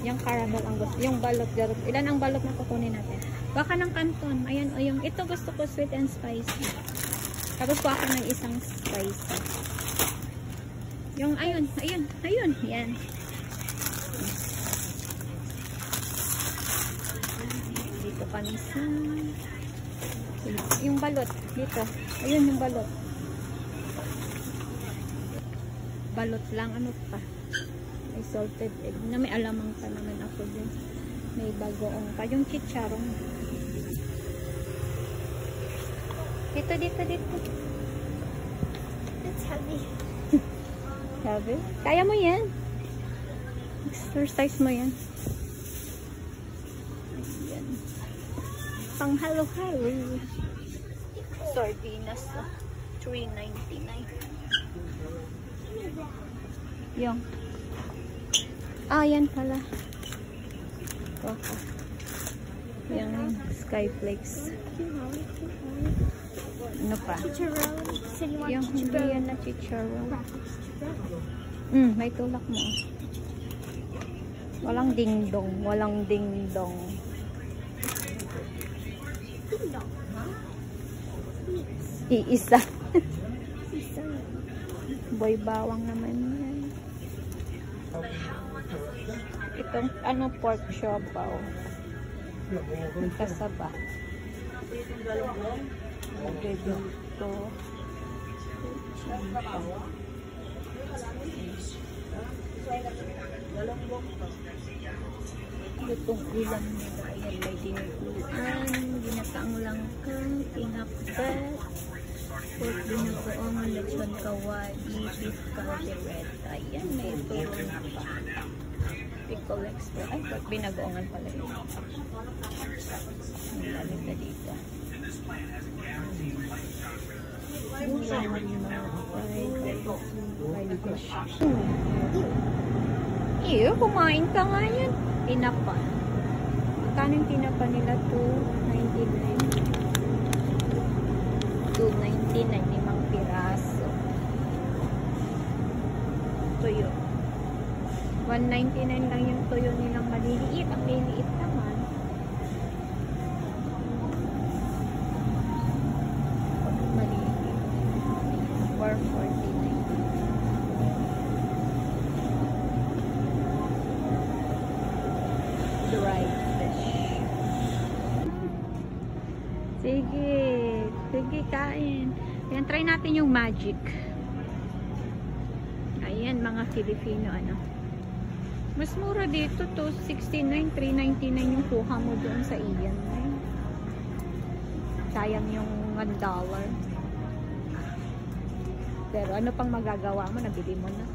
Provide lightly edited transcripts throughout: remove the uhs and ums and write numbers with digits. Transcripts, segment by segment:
Yung caramel ang gusto. Yung balot. Ilan ang balot na kukunin natin? Baka ng Canton. Ayan, o yung ito gusto ko sweet and spicy. Tapos ko ako ng isang spicy. Yung ayun. Yan. Dito kami sa yung balot. Dito. Ayun yung balot. Balot lang. Ano pa? May salted egg. Na may alamang pa naman ako din. May bagoong pa. Yung chicharong. Dito. It's heavy. Heavy? Kaya mo yan. Exercise mo yan. Ayan. Pang halo-halo. Sardinas. $3.99. Yung. Yan pala. Yung Skyflakes. Ano pa? Yung hindi yan na chicharon. May tulak mo. Walang ding-dong. Iisa. Boy bawang naman yan. Itong pork siopaw. Kasaba. Dito. Itong ulam nila. Ayan, may dinuguan. Ginataang langkang. Pinakbet. Pork binugoong. Lechon kawali. Beef caldereta. Ayan, may tulong pa. Pickle extra. Ay, pork binagoongan pala yun. Ang lamig na dito. Kumain ka nga yan. Tinapa. Magkano yung tinapa nila? $2.99. Limang piraso. Tuyo. $1.99 lang yung tuyo nilang maliliit. Ang liliit naman. Maliliit. $4.49. Dried fish. Sige, kain. Ayan, try natin yung magic. Ayan, mga Filipino, mas mura dito, $2.69, $3.99 yung kuha mo doon sa iyan. Sayang yung $1. Pero ano pang magagawa mo, nabili mo na.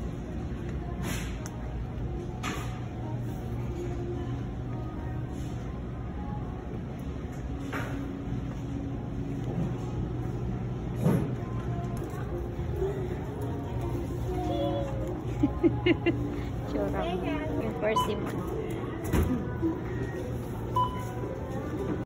Tsura mo. Yung persimmon.